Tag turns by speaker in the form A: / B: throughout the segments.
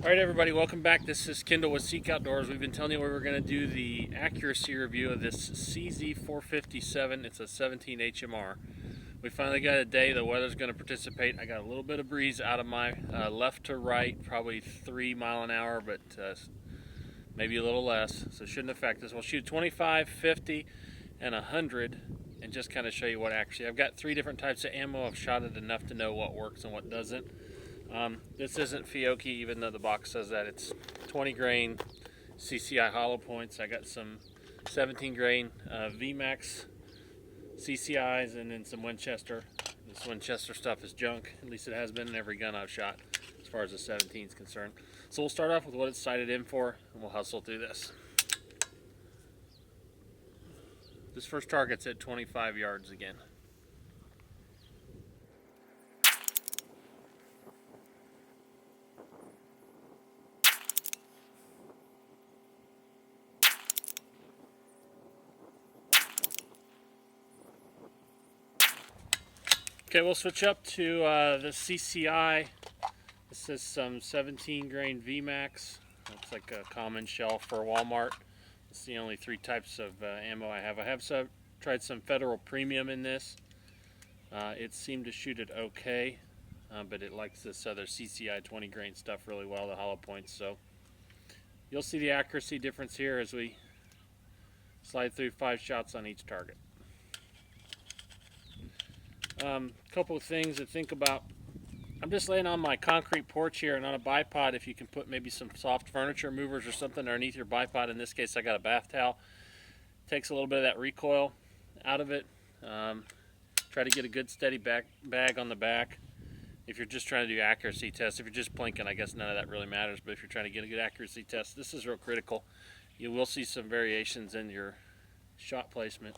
A: Alright everybody, welcome back. This is Kendall with S.E.K Outdoors. We've been telling you we were going to do the accuracy review of this CZ457. It's a 17 HMR. We finally got a day. The weather's going to participate. I got a little bit of breeze out of my left to right, probably 3 mile an hour, but maybe a little less, so it shouldn't affect us. We'll shoot 25, 50, and 100 and just kind of show you what actually. I've got 3 different types of ammo. I've shot it enough to know what works and what doesn't. This isn't S.E.K, even though the box says that. It's 20 grain CCI hollow points. I got some 17 grain VMAX CCIs and then some Winchester. This Winchester stuff is junk. At least it has been in every gun I've shot as far as the 17 is concerned. So we'll start off with what it's sighted in for and we'll hustle through this. This first target's at 25 yards again. Okay, we'll switch up to the CCI. This is some 17 grain VMAX. Looks like a common shell for Walmart. It's the only 3 types of ammo I have. I have tried some Federal Premium in this. It seemed to shoot it okay, but it likes this other CCI 20 grain stuff really well, the hollow points. So you'll see the accuracy difference here as we slide through 5 shots on each target. Couple of things to think about. I'm just laying on my concrete porch here and on a bipod. If you can put maybe some soft furniture movers or something underneath your bipod. In this case I got a bath towel. Takes a little bit of that recoil out of it. Try to get a good steady bag on the back. If you're just trying to do accuracy tests, if you're just plinking, I guess none of that really matters, but if you're trying to get a good accuracy test, this is real critical. You will see some variations in your shot placement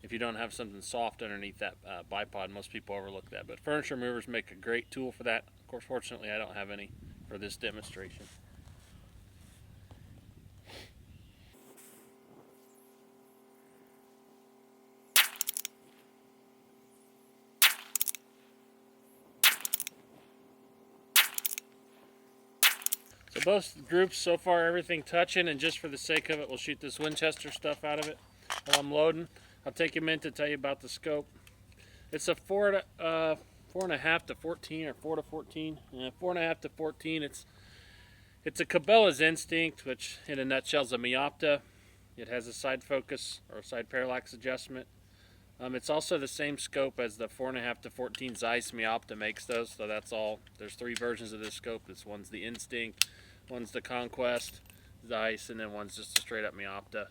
A: if you don't have something soft underneath that bipod. Most people overlook that, but furniture movers make a great tool for that. Of course, fortunately, I don't have any for this demonstration. So both groups so far, everything touching, and just for the sake of it, we'll shoot this Winchester stuff out of it while I'm loading. I'll take a minute to tell you about the scope. It's a 4.5 to 14 or 4 to 14. 4.5 to 14. It's a Cabela's Instinct, which in a nutshell is a Miopta. It has a side focus or side parallax adjustment. It's also the same scope as the 4.5 to 14 Zeiss. Miopta makes those, so that's all. There's 3 versions of this scope. This one's the Instinct, one's the Conquest Zeiss, and then one's just a straight up Miopta.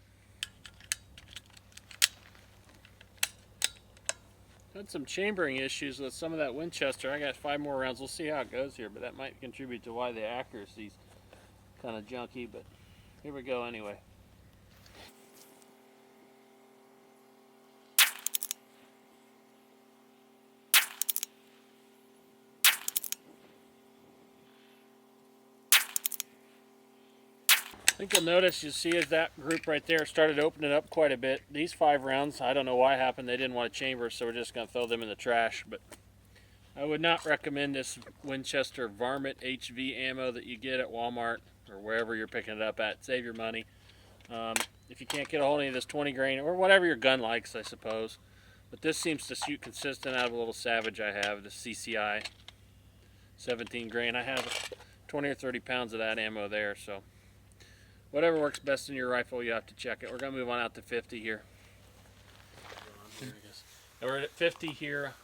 A: Had some chambering issues with some of that Winchester. I got 5 more rounds. We'll see how it goes here, but that might contribute to why the accuracy's kind of junky, but here we go anyway. I think you'll notice, you see as that group right there started opening up quite a bit. These 5 rounds, I don't know why happened. They didn't want to chamber, so we're just going to throw them in the trash. But I would not recommend this Winchester Varmint HV ammo that you get at Walmart or wherever you're picking it up at. Save your money. If you can't get a hold of any of this 20 grain or whatever your gun likes, I suppose. But this seems to shoot consistent out of a little Savage I have, the CCI 17 grain. I have 20 or 30 pounds of that ammo there, so whatever works best in your rifle, you have to check it. We're going to move on out to 50 here. We're at 50 here.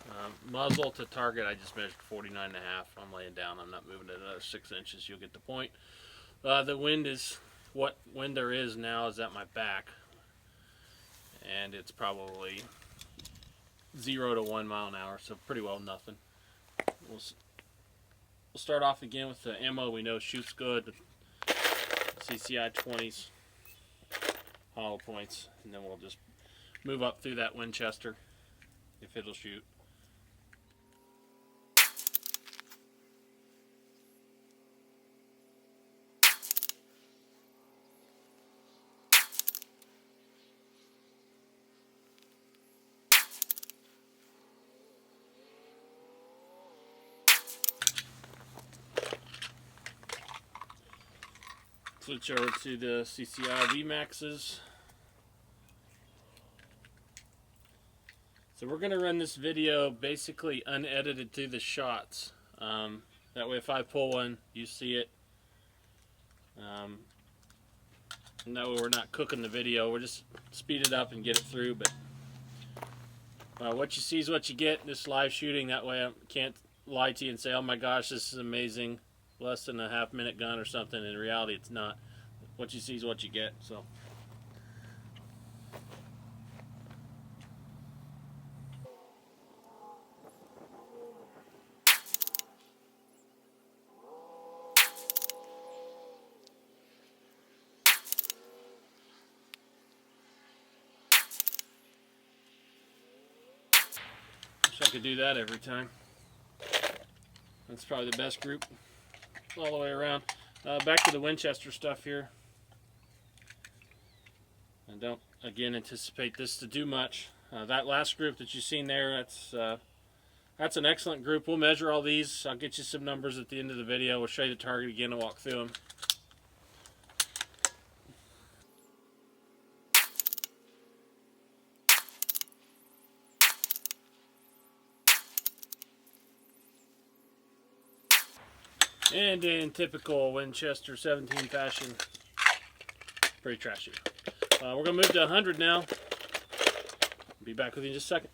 A: Muzzle to target, I just measured 49.5. I'm laying down. I'm not moving it another 6 inches. You'll get the point. The wind is, what wind there is now is at my back. And it's probably 0 to 1 mile an hour, so pretty well nothing. We'll start off again with the ammo we know shoots good. CCI 20s, hollow points, and then we'll just move up through that Winchester if it'll shoot. Switch over to the CCI VMAXs. So we're going to run this video basically unedited through the shots. That way if I pull one, you see it. And that way we're not cooking the video. We'll just speed it up and get it through. But what you see is what you get. This live shooting, that way I can't lie to you and say, oh my gosh, this is amazing. Less than a half-minute gun or something. In reality, it's not. What you see is what you get. So. Wish I could do that every time. That's probably the best group all the way around. Back to the Winchester stuff here. I don't, again, anticipate this to do much. That last group that you've seen there, that's an excellent group. We'll measure all these. I'll get you some numbers at the end of the video. We'll show you the target again and walk through them. And in typical Winchester 17 fashion, pretty trashy. We're going to move to 100 now. Be back with you in just a second.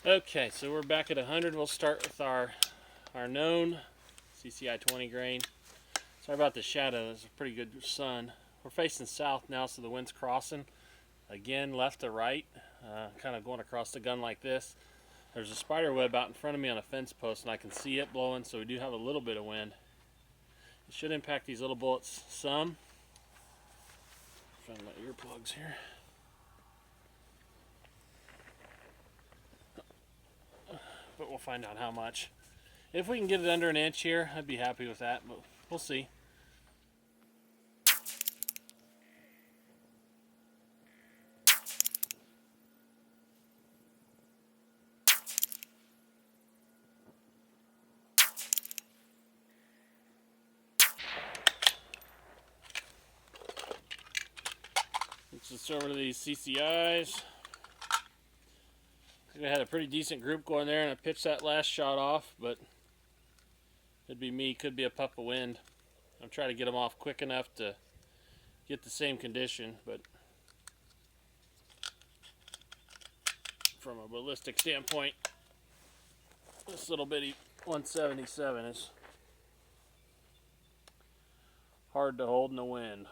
A: Okay, so we're back at 100. We'll start with our known CCI 20 grain. Sorry about the shadow. There's a pretty good sun. We're facing south now, so the wind's crossing. Again, left to right, kind of going across the gun like this. There's a spider web out in front of me on a fence post, and I can see it blowing, so we do have a little bit of wind. It should impact these little bullets some. Trying my earplugs here. But we'll find out how much. If we can get it under an inch here, I'd be happy with that, but we'll see. Let's over to these CCIs. I had a pretty decent group going there, and I pitched that last shot off, but could be me, could be a puff of wind. I'm trying to get them off quick enough to get the same condition, but from a ballistic standpoint, this little bitty 177 is hard to hold in the wind.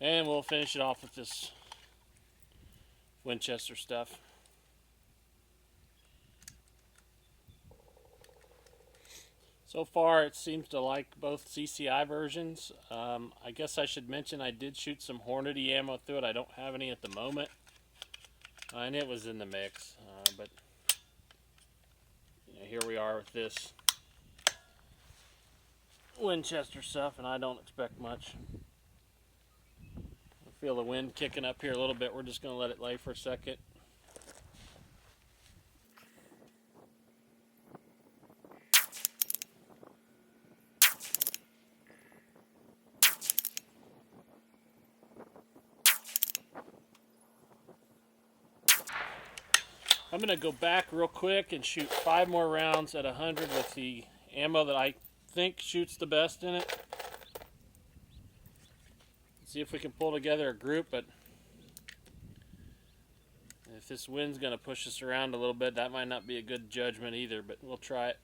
A: And we'll finish it off with this Winchester stuff. So far, it seems to like both CCI versions. I guess I should mention I did shoot some Hornady ammo through it. I don't have any at the moment. And it was in the mix. But you know, here we are with this Winchester stuff, and I don't expect much. I feel the wind kicking up here a little bit. We're just going to let it lay for a second. I'm going to go back real quick and shoot 5 more rounds at 100 with the ammo that I think shoots the best in it. See if we can pull together a group, but if this wind's going to push us around a little bit, that might not be a good judgment either, but we'll try it.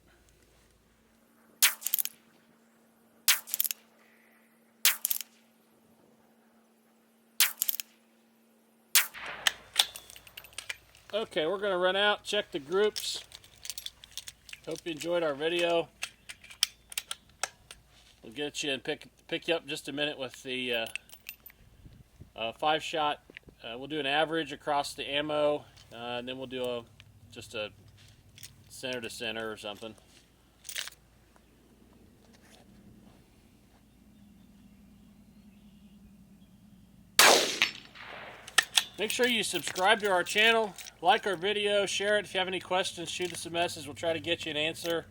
A: Okay, we're going to run out, check the groups. Hope you enjoyed our video. We'll get you and pick you up in just a minute with the 5-shot we'll do an average across the ammo, and then we'll do just a center to center or something. Make sure you subscribe to our channel, like our video, share it. If you have any questions, shoot us a message. We'll try to get you an answer.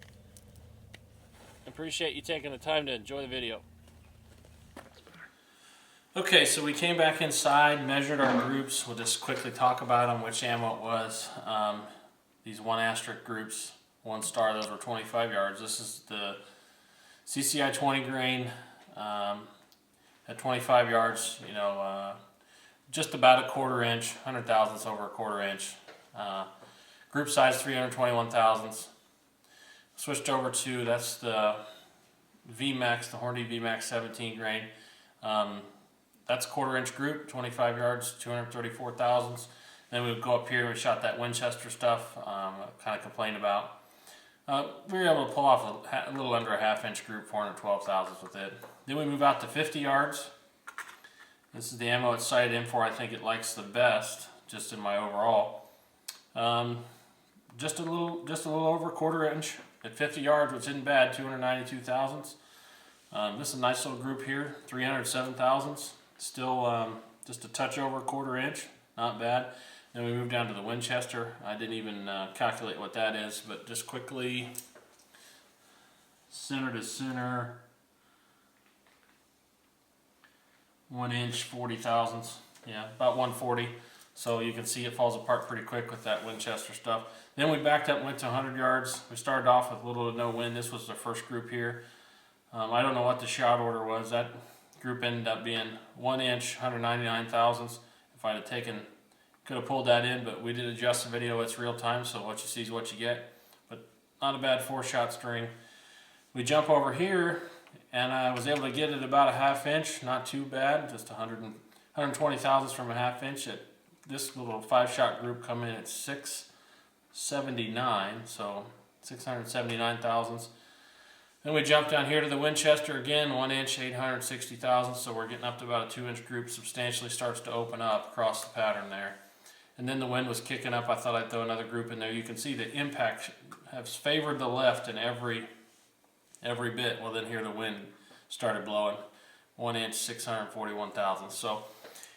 A: Appreciate you taking the time to enjoy the video. Okay, so we came back inside, measured our groups. We'll just quickly talk about them, which ammo it was. These 1 asterisk groups, 1 star, those were 25 yards. This is the CCI 20 grain at 25 yards, you know, just about a 1/4 inch, 100 thousandths over a 1/4 inch. Group size 321 thousandths. Switched over to, that's the VMAX, the Hornady VMAX 17 grain. That's a 1/4 inch group, 25 yards, 234 thousandths. Then we would go up here and we shot that Winchester stuff, kind of complained about. We were able to pull off a little under a 1/2 inch group, 412 thousandths with it. Then we move out to 50 yards. This is the ammo it's sighted in for. I think it likes the best, just in my overall. Just a little over a 1/4 inch at 50 yards, which isn't bad, 292 thousandths. This is a nice little group here, 307 thousandths. Still just a touch over a 1/4 inch, not bad. Then we move down to the Winchester. I didn't even calculate what that is, but just quickly, center to center, 1 inch, 40 thousandths. Yeah, about 140. So you can see it falls apart pretty quick with that Winchester stuff. Then we backed up and went to 100 yards. We started off with little to no wind. This was the first group here. I don't know what the shot order was. That group ended up being 1 inch, 199 thousandths. If I'd have taken, could have pulled that in, but we did adjust the video. It's real time, so what you see is what you get. But not a bad 4-shot string. We jump over here, and I was able to get it about a 1/2 inch. Not too bad, just 120 thousandths from a 1/2 inch. This little 5-shot group come in at 679, so 679 thousandths. Then we jump down here to the Winchester again, 1 inch, 860 thousandths, so we're getting up to about a 2-inch group. Substantially starts to open up across the pattern there. And then the wind was kicking up. I thought I'd throw another group in there. You can see the impact has favored the left in every bit. Well, then here the wind started blowing. 1 inch, 641 thousandths. So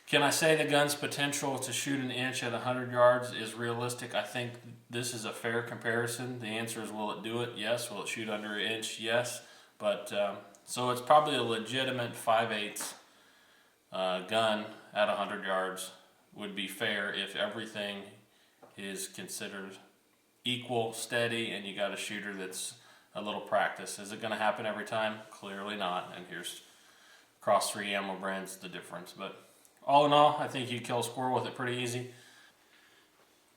A: can I say the gun's potential to shoot an inch at 100 yards is realistic? I think this is a fair comparison. The answer is, will it do it? Yes. Will it shoot under an inch? Yes. But so it's probably a legitimate 5/8 gun at 100 yards would be fair if everything is considered equal, steady, and you got a shooter that's a little practice. Is it going to happen every time? Clearly not. And here's across 3 ammo brands the difference. But all in all, I think you kill a squirrel with it pretty easy.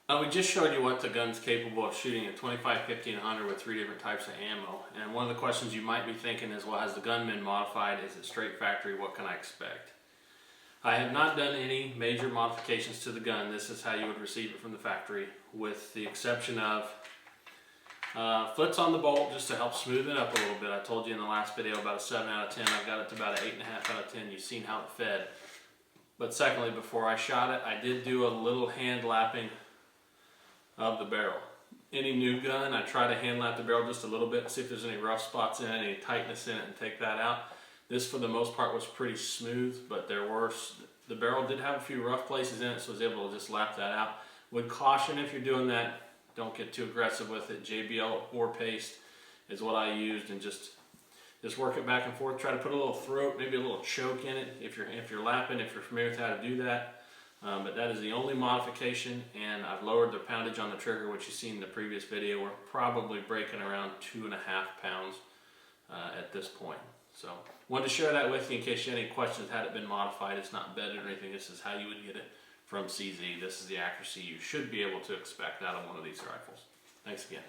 A: We just showed you what the gun's capable of shooting at 25, 50, and 100 with 3 different types of ammo. And one of the questions you might be thinking is, well, has the gun been modified? Is it straight factory? What can I expect? I have not done any major modifications to the gun. This is how you would receive it from the factory, with the exception of flits on the bolt just to help smooth it up a little bit. I told you in the last video about a 7 out of 10. I've got it to about an 8.5 out of 10. You've seen how it fed. But secondly, before I shot it, I did do a little hand lapping of the barrel. Any new gun, I try to hand lap the barrel just a little bit, see if there's any rough spots in it, any tightness in it, and take that out. This, for the most part, was pretty smooth, but the barrel did have a few rough places in it, so I was able to just lap that out. Would caution if you're doing that, don't get too aggressive with it. JBL or paste is what I used, and just work it back and forth. Try to put a little throat, maybe a little choke in it if you're lapping, if you're familiar with how to do that. But that is the only modification, and I've lowered the poundage on the trigger, which you see in the previous video. We're probably breaking around 2.5 pounds at this point. So wanted to share that with you in case you had any questions. Had it been modified, it's not bedded or anything. This is how you would get it from CZ. This is the accuracy you should be able to expect out of one of these rifles. Thanks again.